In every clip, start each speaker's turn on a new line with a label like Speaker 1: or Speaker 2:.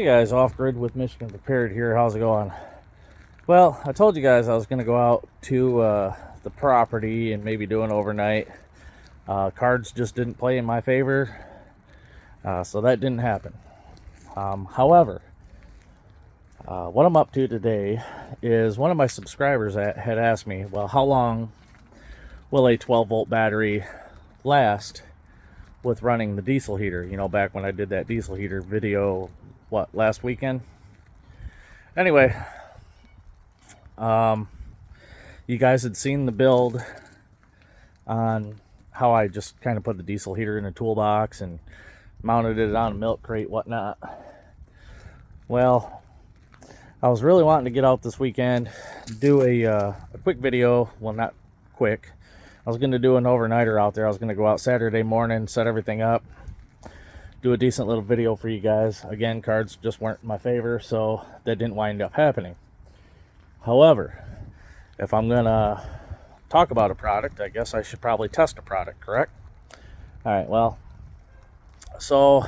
Speaker 1: Hey guys, Off Grid with Michigan Prepared here. How's it going? Well, I told you guys I was going to go out to the property and maybe do an overnight. Cards just didn't play in my favor, so that didn't happen. However, what I'm up to today is one of my subscribers had asked me, well, how long will a 12-volt battery last with running the diesel heater? You know, back when I did that diesel heater video, last weekend? Anyway, you guys had seen the build on how I just kind of put the diesel heater in a toolbox and mounted it on a milk crate, whatnot. Well, I was really wanting to get out this weekend, do a quick video. Well, not quick. I was going to do an overnighter out there. I was going to go out Saturday morning, set everything up, do a decent little video for you guys. Again, cards just weren't in my favor, so that didn't wind up happening. However, if I'm going to talk about a product, I guess I should probably test a product, correct? All right, well, so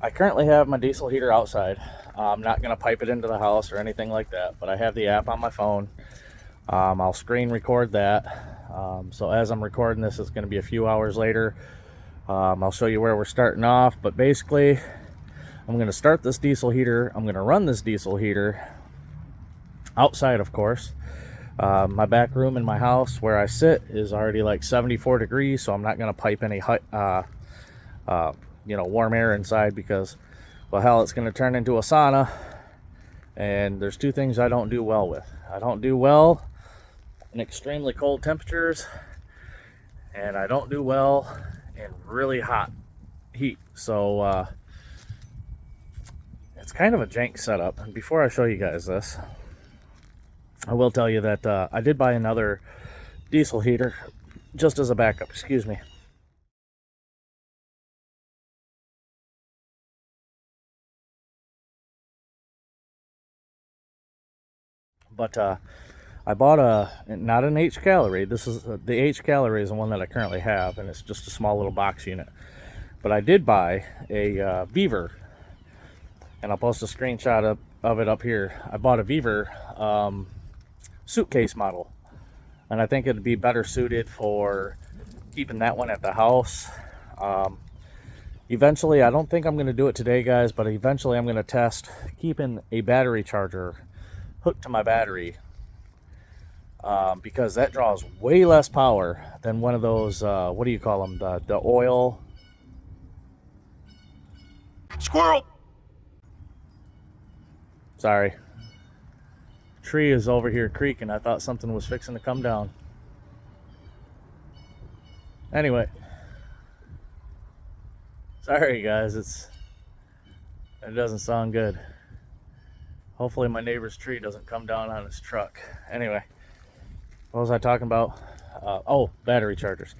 Speaker 1: I currently have my diesel heater outside. I'm not going to pipe it into the house or anything like that, but I have the app on my phone. I'll screen record that. So as I'm recording this, it's going to be a few hours later. I'll show you where we're starting off, but basically I'm going to start this diesel heater. I'm going to run this diesel heater outside, of course. My back room in my house where I sit is already like 74 degrees, so I'm not going to pipe any warm air inside because, well, hell, it's going to turn into a sauna. And there's two things I don't do well with. I don't do well in extremely cold temperatures, and I don't do well in really hot heat. So it's kind of a jank setup. And before I show you guys this, I will tell you that I did buy another diesel heater just as a backup. Excuse me. But I bought not an Hcalory. This is the Hcalory is the one that I currently have, and it's just a small little box unit. But I did buy a Beaver, and I'll post a screenshot of it up here. I bought a Beaver suitcase model, and I think it'd be better suited for keeping that one at the house. Eventually, I don't think I'm going to do it today, guys, but eventually I'm going to test keeping a battery charger hooked to my battery. Because that draws way less power than one of those, what do you call them? The oil.
Speaker 2: Squirrel!
Speaker 1: Sorry. Tree is over here creaking. I thought something was fixing to come down. Anyway. Sorry guys, it doesn't sound good. Hopefully my neighbor's tree doesn't come down on his truck. Anyway. What was I talking about? Battery chargers.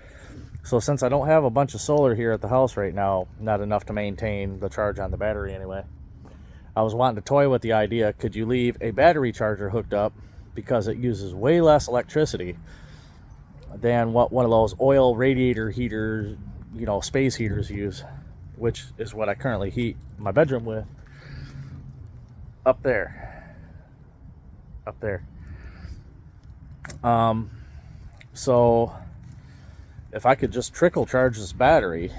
Speaker 1: So since I don't have a bunch of solar here at the house right now, not enough to maintain the charge on the battery anyway, I was wanting to toy with the idea, could you leave a battery charger hooked up, because it uses way less electricity than what one of those oil radiator heaters, space heaters use, which is what I currently heat my bedroom with. Up there. So if I could just trickle charge this battery,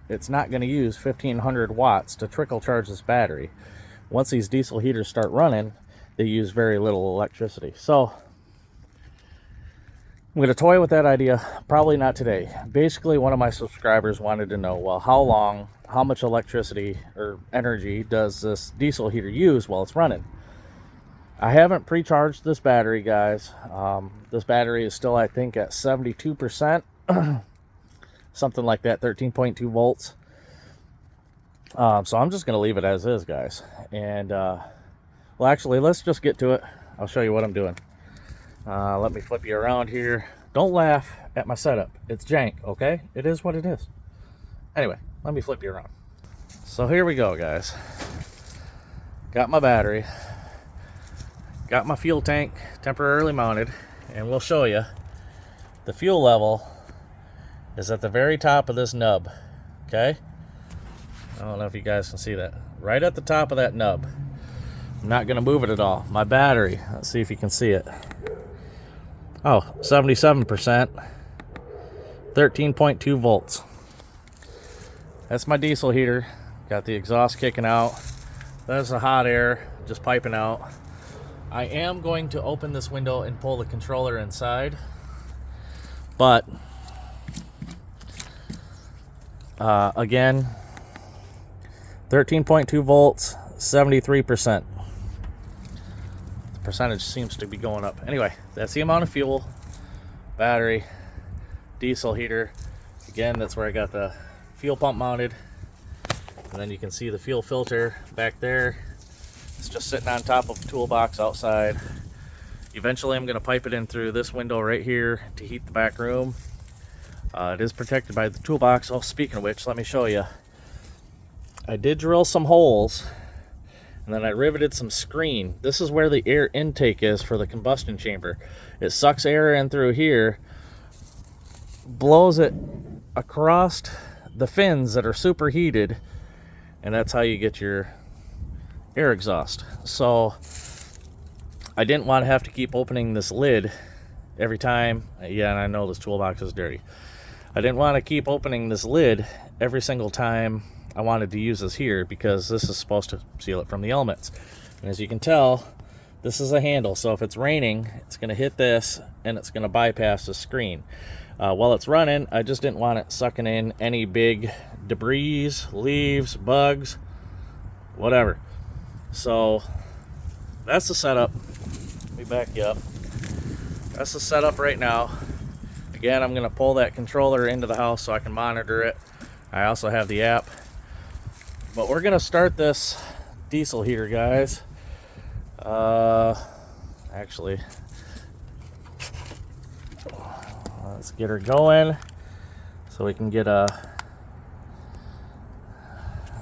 Speaker 1: it's not going to use 1500 watts to trickle charge this battery. Once these diesel heaters start running, they use very little electricity. So I'm going to toy with that idea. Probably not today. Basically, one of my subscribers wanted to know, well, how much electricity or energy does this diesel heater use while it's running? I haven't pre-charged this battery, guys. This battery is still, I think, at 72%. Something like that, 13.2 volts. So I'm just going to leave it as is, guys. And, well, actually, let's just get to it. I'll show you what I'm doing. Let me flip you around here. Don't laugh at my setup. It's jank, okay? It is what it is. Anyway, let me flip you around. So here we go, guys. Got my battery. Got my fuel tank temporarily mounted, and we'll show you the fuel level is at the very top of this nub. Okay, I don't know if you guys can see that. right at the top of that nub. I'm not going to move it at all. My battery, let's see if you can see it. Oh, 77%, 13.2 volts. That's my diesel heater. Got the exhaust kicking out. That's the hot air just piping out. I am going to open this window and pull the controller inside, but again, 13.2 volts, 73%. The percentage seems to be going up. Anyway, that's the amount of fuel, battery, diesel heater. Again, that's where I got the fuel pump mounted. And then you can see the fuel filter back there. It's just sitting on top of a toolbox outside. Eventually I'm going to pipe it in through this window right here to heat the back room. It is protected by the toolbox. Oh, speaking of which, let me show you. I did drill some holes, and then I riveted some screen. This is where the air intake is for the combustion chamber. It sucks air in through here, blows it across the fins that are superheated, and that's how you get your air exhaust. So I didn't want to have to keep opening this lid every time. Yeah, and I know this toolbox is dirty. I didn't want to keep opening this lid every single time I wanted to use this here, because this is supposed to seal it from the elements. And as you can tell, this is a handle, so if it's raining, it's going to hit this and it's going to bypass the screen. While it's running, I just didn't want it sucking in any big debris, leaves, bugs, whatever. So that's the setup. Let me back you up. That's the setup right now. Again, I'm going to pull that controller into the house so I can monitor it. I also have the app. But we're going to start this diesel heater, guys. Actually, let's get her going so we can get a...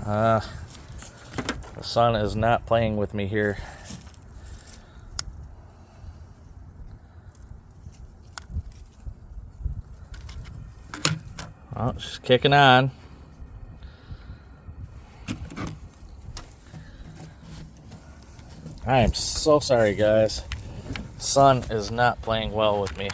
Speaker 1: the sun is not playing with me here. Oh, she's kicking on. I am so sorry, guys. Sun is not playing well with me.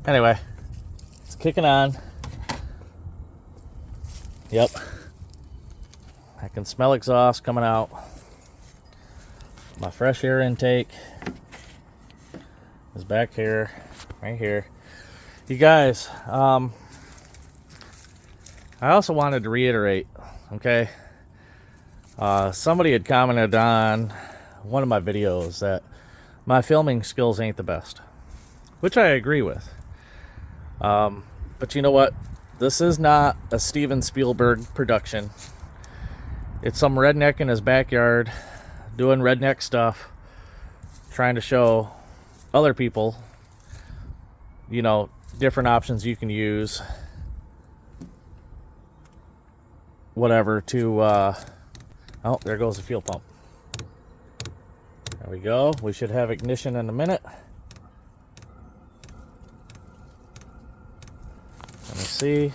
Speaker 1: Anyway, it's kicking on. Yep. I can smell exhaust coming out. My fresh air intake is back here, right here. You guys, I also wanted to reiterate, okay? Somebody had commented on one of my videos that my filming skills ain't the best, which I agree with. But you know what? This is not a Steven Spielberg production. It's some redneck in his backyard doing redneck stuff, trying to show other people, you know, different options you can use, whatever, to oh, there goes the fuel pump. There we go. We should have ignition in a minute. Let me see.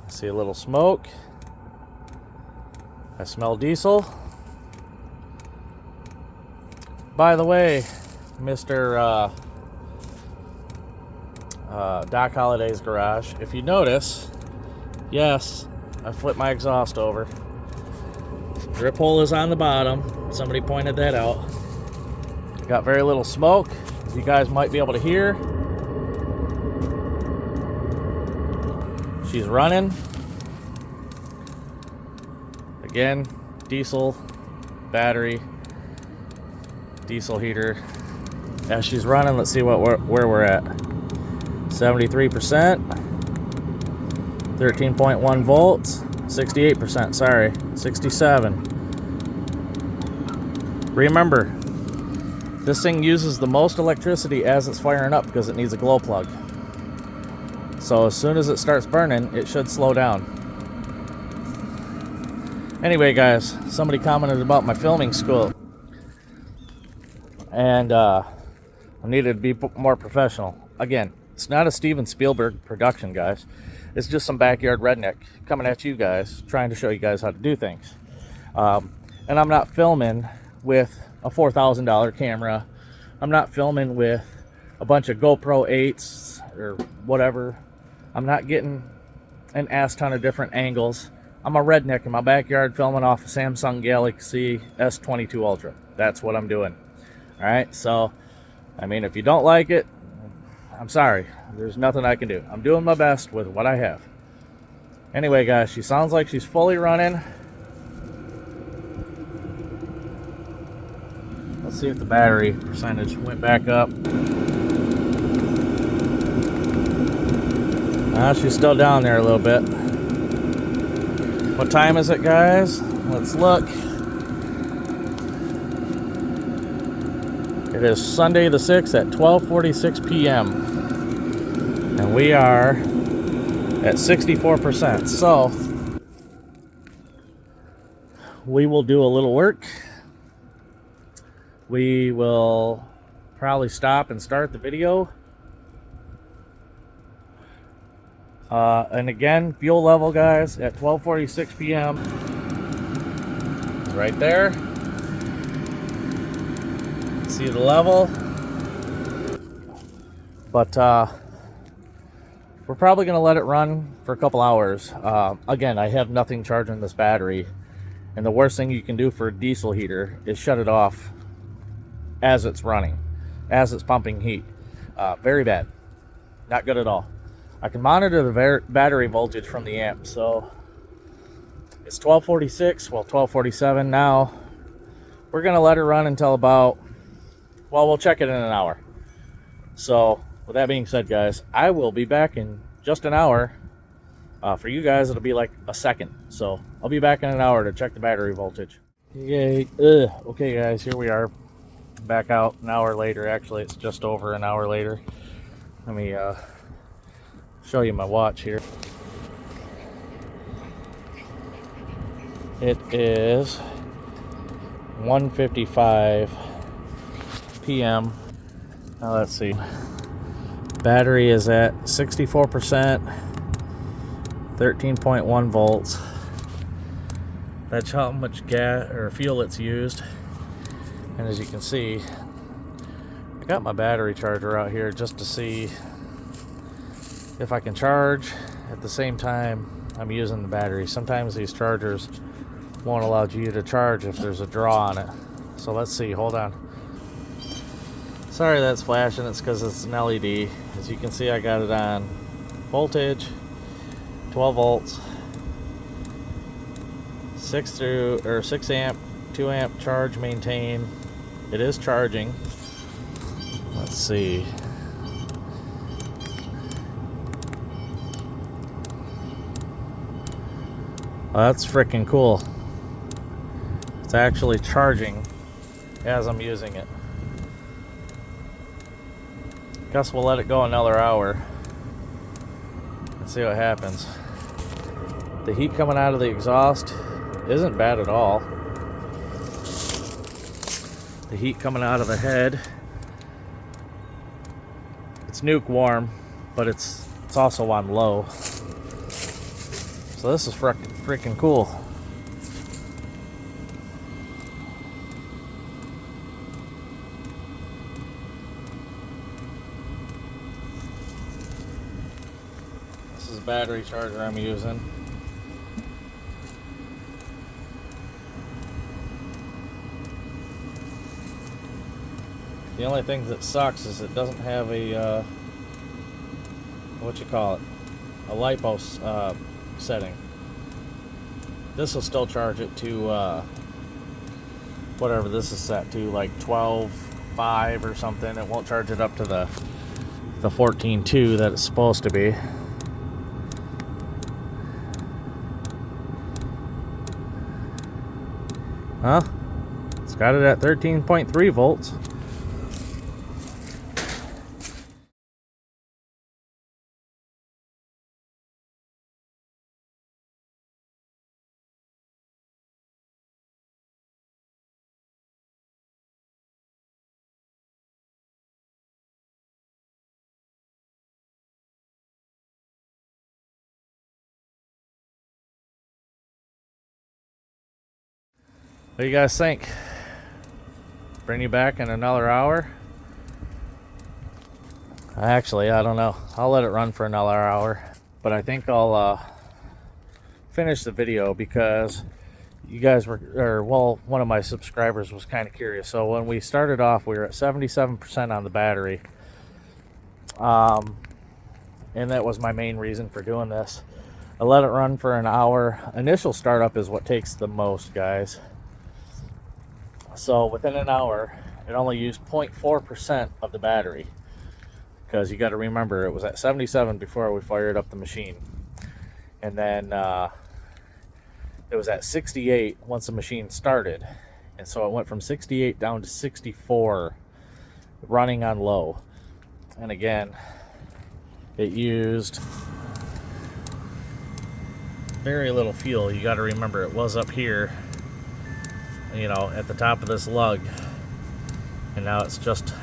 Speaker 1: I see a little smoke. I smell diesel. By the way, Mr. Doc Holliday's garage, if you notice, yes, I flipped my exhaust over. Drip hole is on the bottom. Somebody pointed that out. Got very little smoke, as you guys might be able to hear. She's running. Again, diesel, battery, diesel heater. As she's running, let's see where we're at. 73%, 13.1 volts, 68%, sorry, 67. Remember, this thing uses the most electricity as it's firing up because it needs a glow plug. So as soon as it starts burning, it should slow down. Anyway, guys, somebody commented about my filming school, and I needed to be more professional. Again, it's not a Steven Spielberg production, guys. It's just some backyard redneck coming at you guys, trying to show you guys how to do things. And I'm not filming with a $4,000 camera. I'm not filming with a bunch of GoPro 8s or whatever. I'm not getting an ass ton of different angles. I'm a redneck in my backyard filming off a Samsung Galaxy S22 Ultra. That's what I'm doing. All right, so I mean, if you don't like it, I'm sorry. There's nothing I can do. I'm doing my best with what I have. Anyway, guys, she sounds like she's fully running. Let's see if the battery percentage went back up. She's still down there a little bit. What time is it, guys? Let's look. It is Sunday the 6th at 12:46 p.m. And we are at 64%. So we will do a little work. We will probably stop and start the video. And again, fuel level, guys, at 12:46 p.m. Right there. See the level. But we're probably going to let it run for a couple hours. Again, I have nothing charging this battery. And the worst thing you can do for a diesel heater is shut it off as it's running, as it's pumping heat. Very bad. Not good at all. I can monitor the battery voltage from the amp. So it's 12:46, well, 12:47 now. We're going to let her run until about, well, we'll check it in an hour. So with that being said, guys, I will be back in just an hour. For you guys, it'll be like a second. So I'll be back in an hour to check the battery voltage. Yay. Okay, guys, here we are. Back out an hour later. Actually, it's just over an hour later. Let me show you my watch here. It is 1:55 p.m. Now let's see. Battery is at 64%, 13.1 volts. That's how much gas or fuel it's used. And as you can see, I got my battery charger out here just to see if I can charge at the same time I'm using the battery. Sometimes these chargers won't allow you to charge if there's a draw on it. So let's see, hold on. Sorry that's flashing, it's because it's an LED. As you can see, I got it on voltage, 12 volts, 6 amp, 2 amp charge maintain. It is charging. Let's see. Oh, that's freaking cool. It's actually charging as I'm using it. Guess we'll let it go another hour and see what happens. The heat coming out of the exhaust isn't bad at all. The heat coming out of the head, it's nuke warm, but it's also on low. So this is freaking cool. This is the battery charger I'm using. The only thing that sucks is it doesn't have a, what you call it, a LiPo setting. This will still charge it to, whatever this is set to, like 12.5 or something. It won't charge it up to the 14.2 that it's supposed to be. Huh? It's got it at 13.3 volts. What do you guys think? Bring you back in another hour? Actually, I don't know. I'll let it run for another hour. But I think I'll finish the video because you guys were, or well, one of my subscribers was kind of curious. So when we started off, we were at 77% on the battery. And that was my main reason for doing this. I let it run for an hour. Initial startup is what takes the most, guys. So within an hour, it only used 0.4% of the battery. Because you got to remember, it was at 77 before we fired up the machine. And then it was at 68 once the machine started. And so it went from 68 down to 64 running on low. And again, it used very little fuel. You got to remember, it was up here, you know, at the top of this lug, and now it's just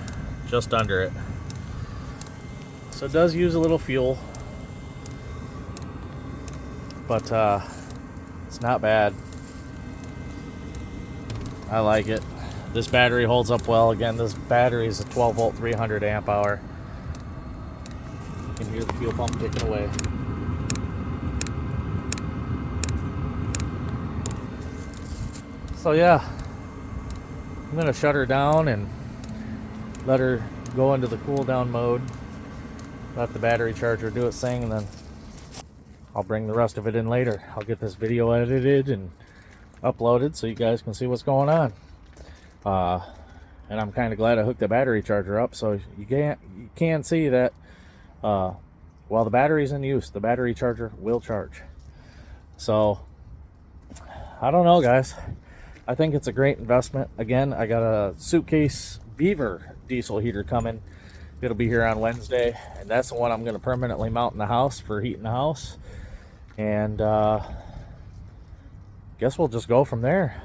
Speaker 1: under it. So it does use a little fuel, but it's not bad. I like it. This battery holds up well. Again, this battery is a 12 volt 300 amp hour. You can hear the fuel pump ticking away. So yeah, I'm gonna shut her down and let her go into the cool down mode. Let the battery charger do its thing, and then I'll bring the rest of it in later. I'll get this video edited and uploaded so you guys can see what's going on. And I'm kind of glad I hooked the battery charger up, so you can see that while the battery's in use, the battery charger will charge. So I don't know, guys. I think it's a great investment. Again, I got a Suitcase Beaver diesel heater coming. It'll be here on Wednesday, and that's the one I'm going to permanently mount in the house for heating the house. And guess we'll just go from there.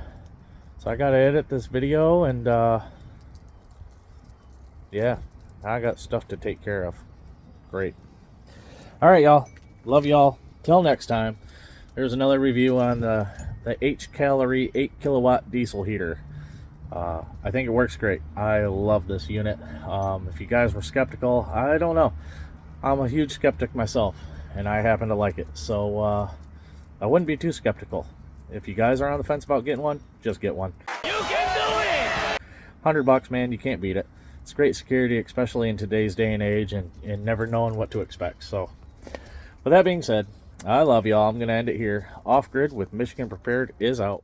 Speaker 1: So I got to edit this video, and yeah, I got stuff to take care of. Great. All right, y'all. Love y'all. Till next time. There's another review on the Hcalory 8 kilowatt diesel heater. I think it works great. I love this unit. If you guys were skeptical, I don't know. I'm a huge skeptic myself, and I happen to like it. So I wouldn't be too skeptical. If you guys are on the fence about getting one, just get one. You can do it! $100, man, you can't beat it. It's great security, especially in today's day and age, and never knowing what to expect. So with that being said, I love y'all. I'm going to end it here. Off Grid with Michigan Prepared is out.